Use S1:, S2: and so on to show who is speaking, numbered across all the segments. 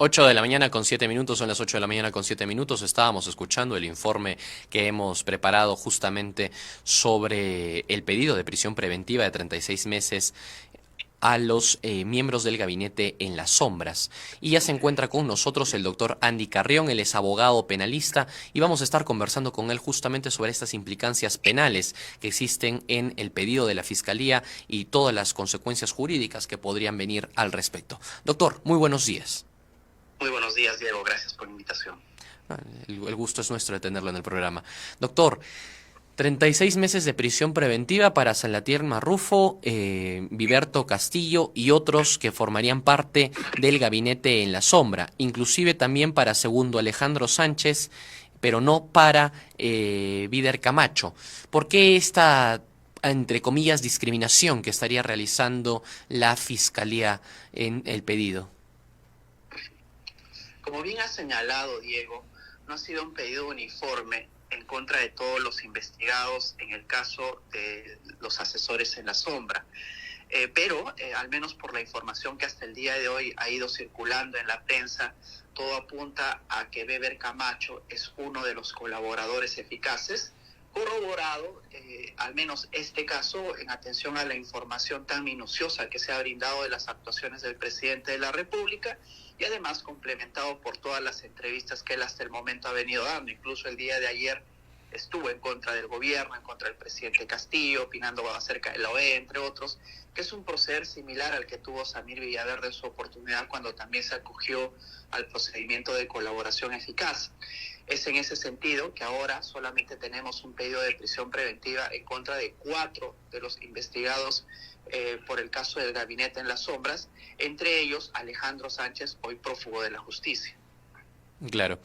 S1: 8 de la mañana con 7 minutos, son las 8 de la mañana con 7 minutos. Estábamos escuchando el informe que hemos preparado justamente sobre el pedido de prisión preventiva de 36 meses a los miembros del gabinete en las sombras. Y ya se encuentra con nosotros el doctor Andy Carrión, él es abogado penalista y vamos a estar conversando con él justamente sobre estas implicancias penales que existen en el pedido de la Fiscalía y todas las consecuencias jurídicas que podrían venir al respecto. Doctor, muy buenos días.
S2: Muy buenos días, Diego. Gracias por la invitación.
S1: El gusto es nuestro de tenerlo en el programa. Doctor, 36 meses de prisión preventiva para Salatiel Marrufo, Viverto Castillo y otros que formarían parte del gabinete en la sombra, inclusive también para segundo Alejandro Sánchez, pero no para Vider Camacho. ¿Por qué esta, entre comillas, discriminación que estaría realizando la Fiscalía en el pedido?
S2: Como bien ha señalado, Diego, no ha sido un pedido uniforme en contra de todos los investigados en el caso de los asesores en la sombra. Pero al menos por la información que hasta el día de hoy ha ido circulando en la prensa, todo apunta a que Weber Camacho es uno de los colaboradores eficaces, corroborado, al menos este caso, en atención a la información tan minuciosa que se ha brindado de las actuaciones del presidente de la República y además complementado por todas las entrevistas que él hasta el momento ha venido dando. Incluso el día de ayer estuvo en contra del gobierno, en contra del presidente Castillo, opinando acerca de la OEA, entre otros, que es un proceder similar al que tuvo Samir Villaverde en su oportunidad cuando también se acogió al procedimiento de colaboración eficaz. Es en ese sentido que ahora solamente tenemos un pedido de prisión preventiva en contra de 4 de los investigados por el caso del gabinete en las sombras, entre ellos Alejandro Sánchez, hoy prófugo de la justicia.
S1: Claro.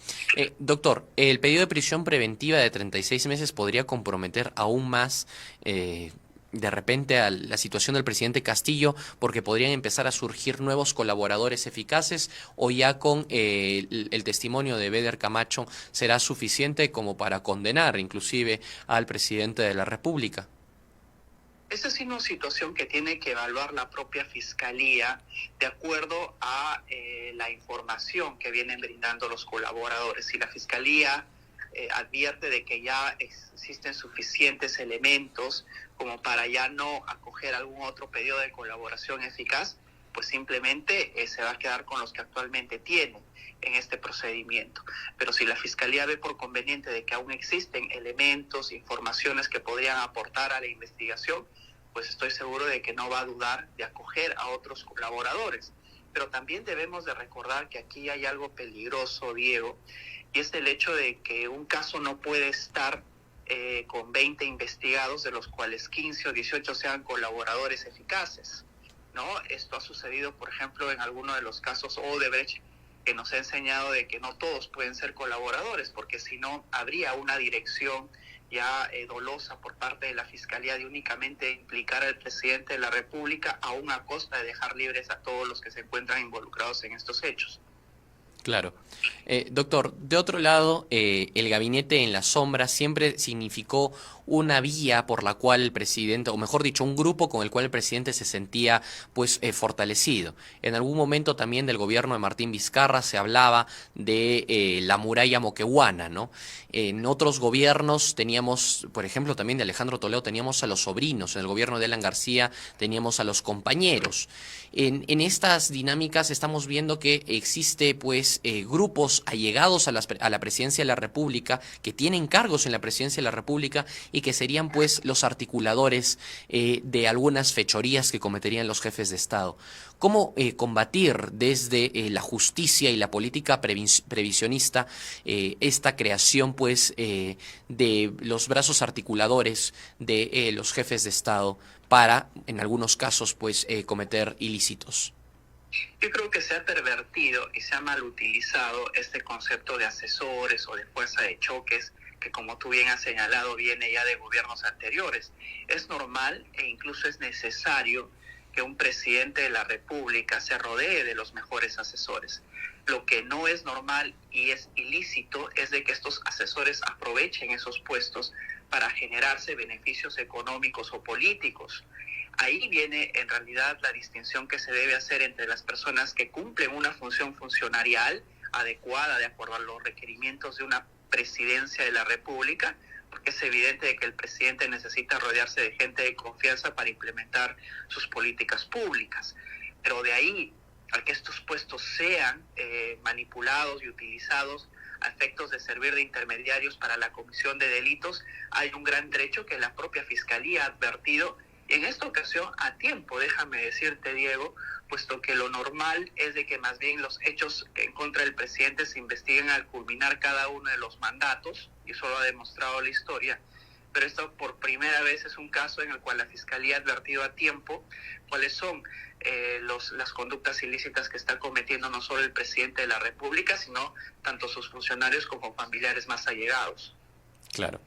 S1: Doctor, ¿el pedido de prisión preventiva de 36 meses podría comprometer aún más de repente a la situación del presidente Castillo porque podrían empezar a surgir nuevos colaboradores eficaces o ya con el testimonio de Beder Camacho será suficiente como para condenar inclusive al presidente de la República?
S2: Esa es una situación que tiene que evaluar la propia Fiscalía de acuerdo a la información que vienen brindando los colaboradores. Si la Fiscalía advierte de que ya existen suficientes elementos como para ya no acoger algún otro pedido de colaboración eficaz, pues simplemente se va a quedar con los que actualmente tienen en este procedimiento. Pero si la Fiscalía ve por conveniente de que aún existen elementos, informaciones que podrían aportar a la investigación, pues estoy seguro de que no va a dudar de acoger a otros colaboradores. Pero también debemos de recordar que aquí hay algo peligroso, Diego, y es el hecho de que un caso no puede estar con 20 investigados, de los cuales 15 o 18 sean colaboradores eficaces, ¿no? Esto ha sucedido, por ejemplo, en alguno de los casos Odebrecht, que nos ha enseñado de que no todos pueden ser colaboradores, porque si no, habría una dirección ya dolosa por parte de la Fiscalía de únicamente implicar al presidente de la República, aún a costa de dejar libres a todos los que se encuentran involucrados en estos hechos.
S1: Claro. Doctor, de otro lado, el gabinete en la sombra siempre significó una vía por la cual el presidente, o mejor dicho, un grupo con el cual el presidente se sentía pues fortalecido. En algún momento también del gobierno de Martín Vizcarra se hablaba de la muralla moquehuana, ¿no? En otros gobiernos teníamos, por ejemplo, también de Alejandro Toledo teníamos a los sobrinos, en el gobierno de Alan García teníamos a los compañeros. En estas dinámicas estamos viendo que existe pues grupos allegados a la presidencia de la República que tienen cargos en la presidencia de la República y que serían pues los articuladores de algunas fechorías que cometerían los jefes de Estado. ¿Cómo combatir desde la justicia y la política previsionista esta creación pues de los brazos articuladores de los jefes de Estado para, en algunos casos, pues cometer ilícitos?
S2: Yo creo que se ha pervertido y se ha mal utilizado este concepto de asesores o de fuerza de choques que, como tú bien has señalado, viene ya de gobiernos anteriores. Es normal e incluso es necesario que un presidente de la República se rodee de los mejores asesores. Lo que no es normal y es ilícito es de que estos asesores aprovechen esos puestos para generarse beneficios económicos o políticos. Ahí viene en realidad la distinción que se debe hacer entre las personas que cumplen una función funcionarial adecuada de acuerdo a los requerimientos de una presidencia de la República, porque es evidente de que el presidente necesita rodearse de gente de confianza para implementar sus políticas públicas. Pero de ahí a que estos puestos sean manipulados y utilizados a efectos de servir de intermediarios para la comisión de delitos, hay un gran trecho que la propia Fiscalía ha advertido, y en esta ocasión a tiempo, déjame decirte, Diego, puesto que lo normal es de que más bien los hechos en contra del presidente se investiguen al culminar cada uno de los mandatos, y eso lo ha demostrado la historia, pero esto por primera vez es un caso en el cual la Fiscalía ha advertido a tiempo cuáles son las conductas ilícitas que está cometiendo no solo el presidente de la República, sino tanto sus funcionarios como familiares más allegados.
S1: Claro.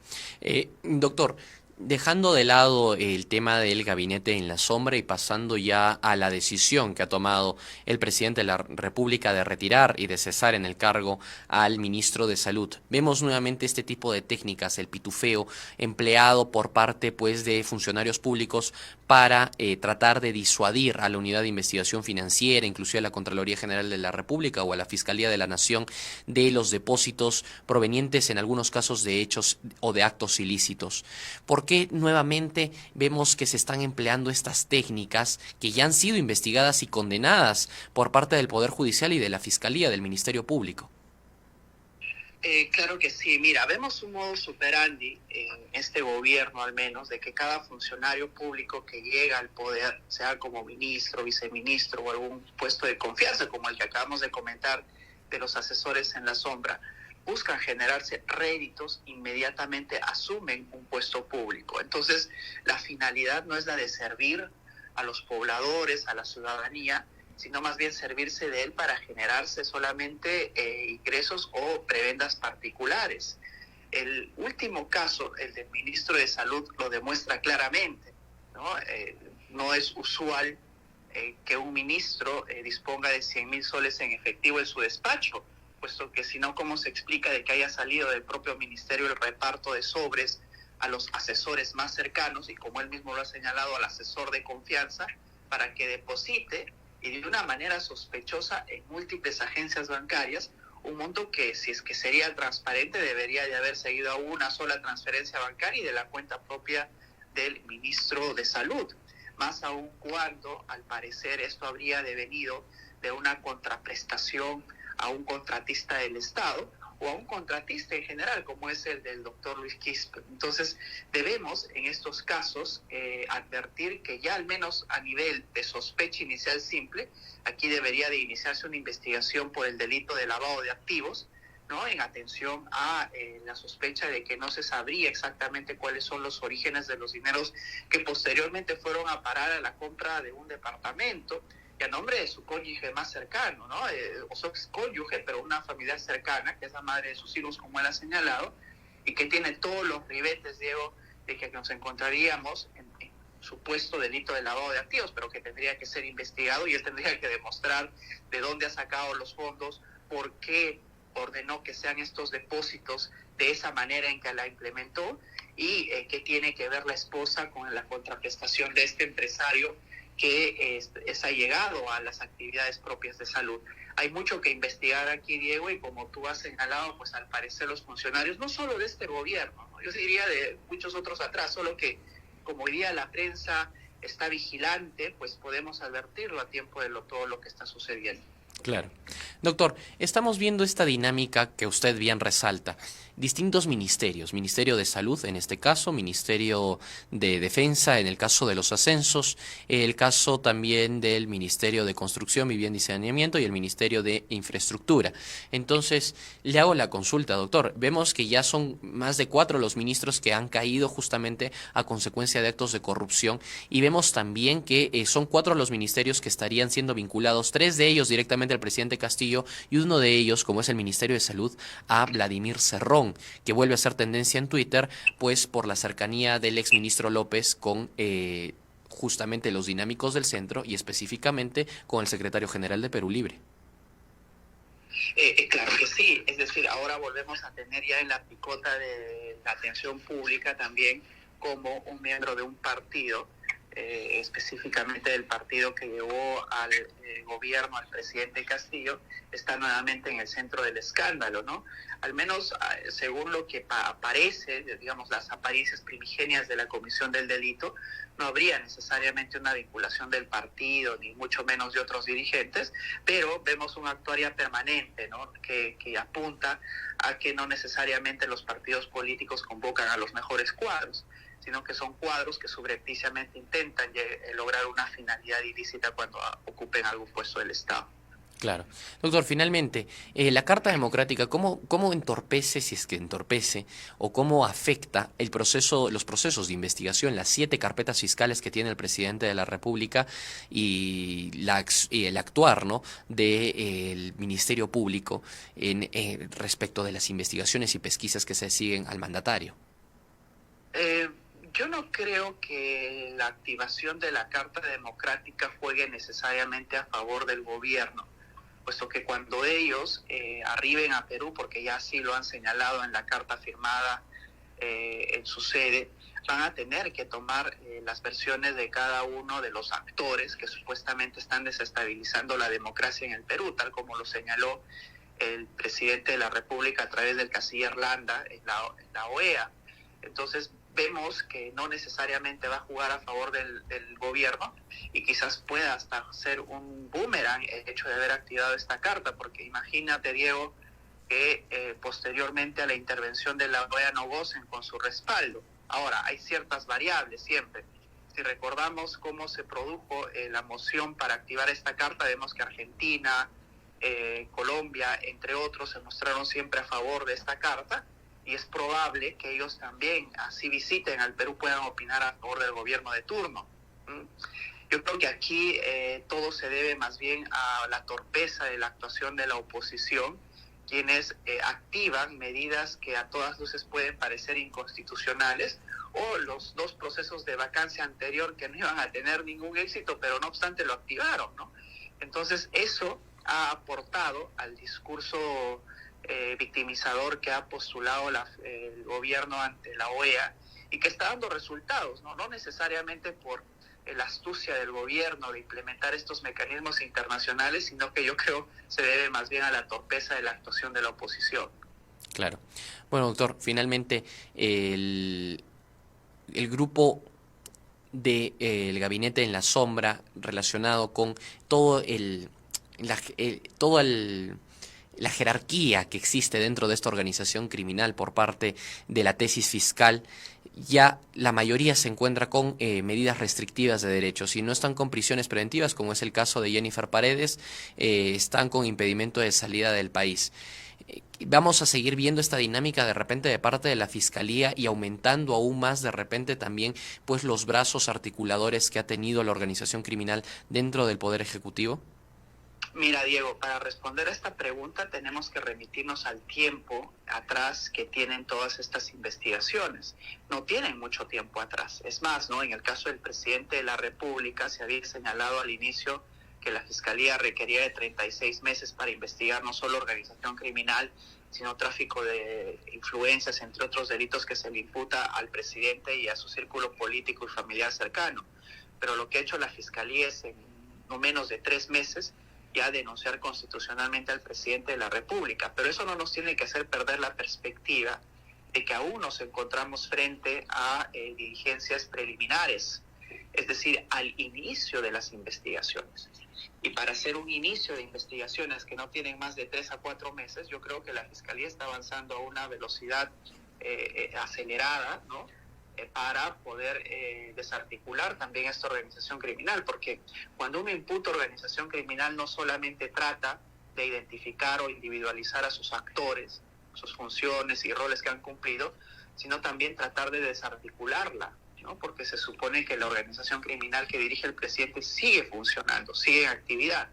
S1: Doctor, dejando de lado el tema del gabinete en la sombra y pasando ya a la decisión que ha tomado el presidente de la República de retirar y de cesar en el cargo al ministro de Salud, vemos nuevamente este tipo de técnicas, el pitufeo, empleado por parte pues de funcionarios públicos para tratar de disuadir a la Unidad de Investigación Financiera, inclusive a la Contraloría General de la República o a la Fiscalía de la Nación, de los depósitos provenientes en algunos casos de hechos o de actos ilícitos. ¿Por qué nuevamente vemos que se están empleando estas técnicas que ya han sido investigadas y condenadas por parte del Poder Judicial y de la Fiscalía, del Ministerio Público?
S2: Claro que sí. Mira, vemos un modus operandi en este gobierno al menos, de que cada funcionario público que llega al poder, sea como ministro, viceministro o algún puesto de confianza, como el que acabamos de comentar de los asesores en la sombra, buscan generarse réditos, inmediatamente asumen un puesto público. Entonces, la finalidad no es la de servir a los pobladores, a la ciudadanía, sino más bien servirse de él para generarse solamente ingresos o prebendas particulares. El último caso, el del ministro de Salud, lo demuestra claramente, ¿no? No es usual que un ministro disponga de 100,000 soles en efectivo en su despacho, puesto que si no, ¿cómo se explica de que haya salido del propio ministerio el reparto de sobres a los asesores más cercanos y, como él mismo lo ha señalado, al asesor de confianza para que deposite y de una manera sospechosa en múltiples agencias bancarias un monto que, si es que sería transparente, debería de haber seguido a una sola transferencia bancaria y de la cuenta propia del ministro de Salud? Más aún cuando, al parecer, esto habría devenido de una contraprestación a un contratista del Estado o a un contratista en general, como es el del doctor Luis Quispe. Entonces, debemos en estos casos advertir que ya al menos a nivel de sospecha inicial simple, aquí debería de iniciarse una investigación por el delito de lavado de activos, ¿no? En atención a la sospecha de que no se sabría exactamente cuáles son los orígenes de los dineros que posteriormente fueron a parar a la compra de un departamento, y a nombre de su cónyuge más cercano, ¿no? O su ex cónyuge, pero una familiar cercana, que es la madre de sus hijos, como él ha señalado, y que tiene todos los ribetes, Diego, de que nos encontraríamos en supuesto delito de lavado de activos, pero que tendría que ser investigado y él tendría que demostrar de dónde ha sacado los fondos, por qué ordenó que sean estos depósitos de esa manera en que la implementó y qué tiene que ver la esposa con la contraprestación de este empresario que es allegado a las actividades propias de salud. Hay mucho que investigar aquí, Diego, y como tú has señalado, pues al parecer los funcionarios, no solo de este gobierno, ¿no? Yo diría de muchos otros atrás, solo que como hoy día la prensa está vigilante, pues podemos advertirlo a tiempo de todo lo que está sucediendo.
S1: Claro. Doctor, estamos viendo esta dinámica que usted bien resalta. Distintos ministerios, Ministerio de Salud en este caso, Ministerio de Defensa en el caso de los ascensos, el caso también del Ministerio de Construcción, Vivienda y Saneamiento y el Ministerio de Infraestructura. Entonces, le hago la consulta, doctor. Vemos que ya son más de 4 los ministros que han caído justamente a consecuencia de actos de corrupción y vemos también que son 4 los ministerios que estarían siendo vinculados, 3 de ellos directamente al presidente Castillo y uno de ellos, como es el Ministerio de Salud, a Vladimir Cerrón, que vuelve a ser tendencia en Twitter, pues por la cercanía del exministro López con justamente los dinámicos del centro y específicamente con el secretario general de Perú Libre.
S2: Claro que sí, es decir, ahora volvemos a tener ya en la picota de la atención pública también como un miembro de un partido específicamente del partido que llevó al gobierno al presidente Castillo, está nuevamente en el centro del escándalo, ¿no? Al menos según lo que aparece, digamos, las apariencias primigenias de la comisión del delito, no habría necesariamente una vinculación del partido, ni mucho menos de otros dirigentes, pero vemos una actuaria permanente, ¿no? que apunta a que no necesariamente los partidos políticos convocan a los mejores cuadros, sino que son cuadros que subrepticiamente intentan lograr una finalidad ilícita cuando ocupen algún puesto del Estado.
S1: Claro. Doctor, finalmente, la Carta Democrática, ¿cómo entorpece, si es que entorpece, o cómo afecta los procesos de investigación, las 7 carpetas fiscales que tiene el presidente de la República y el actuar, ¿no?, del Ministerio Público respecto de las investigaciones y pesquisas que se siguen al mandatario?
S2: Yo no creo que la activación de la Carta Democrática juegue necesariamente a favor del gobierno, puesto que cuando ellos arriben a Perú, porque ya así lo han señalado en la carta firmada en su sede, van a tener que tomar las versiones de cada uno de los actores que supuestamente están desestabilizando la democracia en el Perú, tal como lo señaló el presidente de la República a través del canciller Landa en la OEA. Entonces vemos que no necesariamente va a jugar a favor del gobierno y quizás pueda hasta ser un boomerang el hecho de haber activado esta carta, porque imagínate, Diego, que posteriormente a la intervención de la OEA no gocen con su respaldo. Ahora, hay ciertas variables siempre. Si recordamos cómo se produjo la moción para activar esta carta, vemos que Argentina, Colombia, entre otros, se mostraron siempre a favor de esta carta, y es probable que ellos también, así visiten al Perú, puedan opinar a favor del gobierno de turno. Yo creo que aquí todo se debe más bien a la torpeza de la actuación de la oposición, quienes activan medidas que a todas luces pueden parecer inconstitucionales, o los 2 procesos de vacancia anterior que no iban a tener ningún éxito, pero no obstante lo activaron, ¿no? Entonces eso ha aportado al discurso victimizador que ha postulado el gobierno ante la OEA y que está dando resultados, no necesariamente por la astucia del gobierno de implementar estos mecanismos internacionales, sino que yo creo se debe más bien a la torpeza de la actuación de la oposición.
S1: Claro. Bueno, doctor, finalmente el grupo del gabinete en la sombra relacionado con todo la jerarquía que existe dentro de esta organización criminal por parte de la tesis fiscal, ya la mayoría se encuentra con medidas restrictivas de derechos y no están con prisiones preventivas, como es el caso de Jennifer Paredes, están con impedimento de salida del país. Vamos a seguir viendo esta dinámica de repente de parte de la Fiscalía y aumentando aún más de repente también pues los brazos articuladores que ha tenido la organización criminal dentro del Poder Ejecutivo.
S2: Mira, Diego, para responder a esta pregunta tenemos que remitirnos al tiempo atrás que tienen todas estas investigaciones. No tienen mucho tiempo atrás. Es más, ¿no?, en el caso del presidente de la República se había señalado al inicio que la Fiscalía requería de 36 meses para investigar no solo organización criminal, sino tráfico de influencias, entre otros delitos que se le imputa al presidente y a su círculo político y familiar cercano. Pero lo que ha hecho la Fiscalía es en no menos de 3 meses ya denunciar constitucionalmente al presidente de la República. Pero eso no nos tiene que hacer perder la perspectiva de que aún nos encontramos frente a diligencias preliminares, es decir, al inicio de las investigaciones. Y para hacer un inicio de investigaciones que no tienen más de 3 a 4 meses, yo creo que la Fiscalía está avanzando a una velocidad acelerada, ¿no?, para poder desarticular también esta organización criminal, porque cuando uno imputa organización criminal no solamente trata de identificar o individualizar a sus actores, sus funciones y roles que han cumplido, sino también tratar de desarticularla, ¿no?, porque se supone que la organización criminal que dirige el presidente sigue funcionando, sigue en actividad,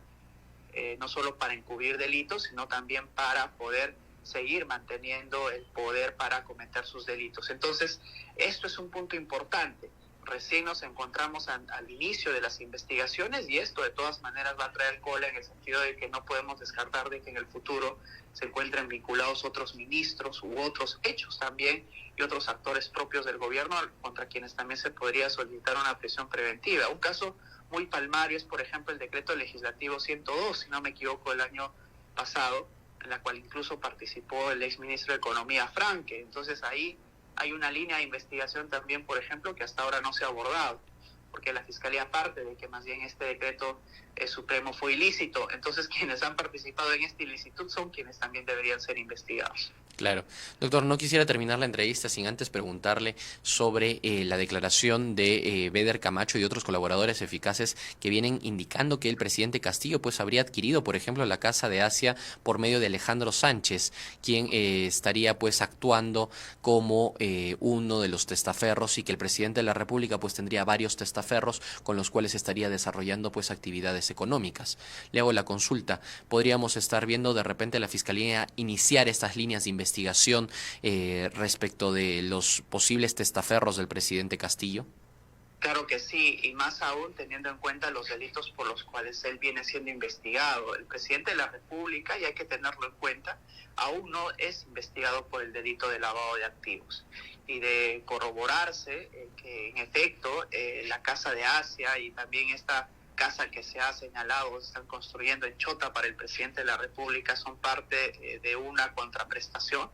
S2: no solo para encubrir delitos, sino también para poder seguir manteniendo el poder para cometer sus delitos. Entonces, esto es un punto importante, recién nos encontramos al inicio de las investigaciones y esto de todas maneras va a traer cola en el sentido de que no podemos descartar de que en el futuro se encuentren vinculados otros ministros u otros hechos también y otros actores propios del gobierno contra quienes también se podría solicitar una prisión preventiva. Un caso muy palmario es, por ejemplo, el decreto legislativo 102, si no me equivoco, del año pasado, en la cual incluso participó el exministro de Economía, Franque. Entonces ahí hay una línea de investigación también, por ejemplo, que hasta ahora no se ha abordado, porque la Fiscalía parte de que más bien este decreto supremo fue ilícito. Entonces quienes han participado en esta ilicitud son quienes también deberían ser investigados.
S1: Claro. Doctor, no quisiera terminar la entrevista sin antes preguntarle sobre la declaración de Beder Camacho y otros colaboradores eficaces que vienen indicando que el presidente Castillo pues habría adquirido, por ejemplo, la Casa de Asia por medio de Alejandro Sánchez, quien estaría pues actuando como uno de los testaferros y que el presidente de la República pues tendría varios testaferros con los cuales estaría desarrollando pues actividades económicas. Le hago la consulta. ¿Podríamos estar viendo de repente la Fiscalía iniciar estas líneas de investigación respecto de los posibles testaferros del presidente Castillo?
S2: Claro que sí, y más aún teniendo en cuenta los delitos por los cuales él viene siendo investigado. El presidente de la República, y hay que tenerlo en cuenta, aún no es investigado por el delito de lavado de activos. Y de corroborarse que en efecto la Casa de Asia y también esta casa que se ha señalado, se están construyendo en Chota para el presidente de la República, son parte de una contraprestación,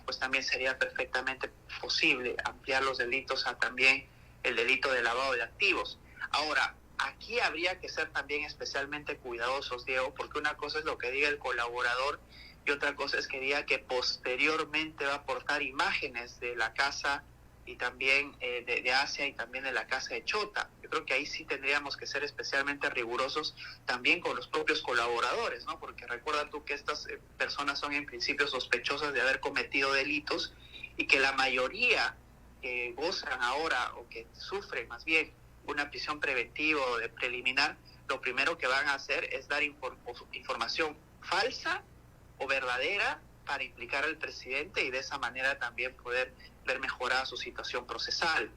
S2: pues también sería perfectamente posible ampliar los delitos a también el delito de lavado de activos. Ahora, aquí habría que ser también especialmente cuidadosos, Diego, porque una cosa es lo que diga el colaborador y otra cosa es que diga que posteriormente va a aportar imágenes de la casa y también de Asia y también de la casa de Chota. Yo creo que ahí sí tendríamos que ser especialmente rigurosos también con los propios colaboradores, ¿no? Porque recuerda tú que estas personas son en principio sospechosas de haber cometido delitos y que la mayoría que gozan ahora o que sufren más bien una prisión preventiva o de preliminar, lo primero que van a hacer es dar información falsa o verdadera para implicar al presidente y de esa manera también poder ver mejorada su situación procesal.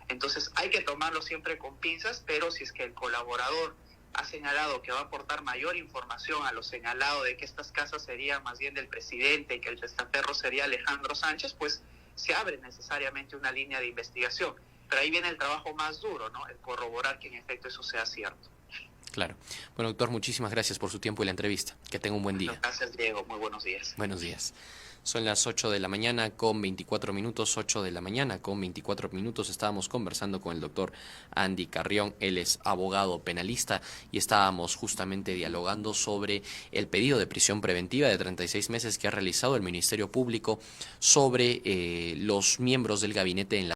S2: Entonces hay que tomarlo siempre con pinzas, pero si es que el colaborador ha señalado que va a aportar mayor información a lo señalado de que estas casas serían más bien del presidente y que el testaferro sería Alejandro Sánchez, pues se abre necesariamente una línea de investigación. Pero ahí viene el trabajo más duro, ¿no? El corroborar que en efecto eso sea cierto.
S1: Claro. Bueno, doctor, muchísimas gracias por su tiempo y la entrevista. Que tenga un buen día.
S2: Gracias, Diego. Muy buenos días.
S1: Buenos días. Son las 8 de la mañana con 24 minutos, 8 de la mañana con 24 minutos. Estábamos conversando con el doctor Andy Carrión, él es abogado penalista y estábamos justamente dialogando sobre el pedido de prisión preventiva de 36 meses que ha realizado el Ministerio Público sobre los miembros del gabinete en la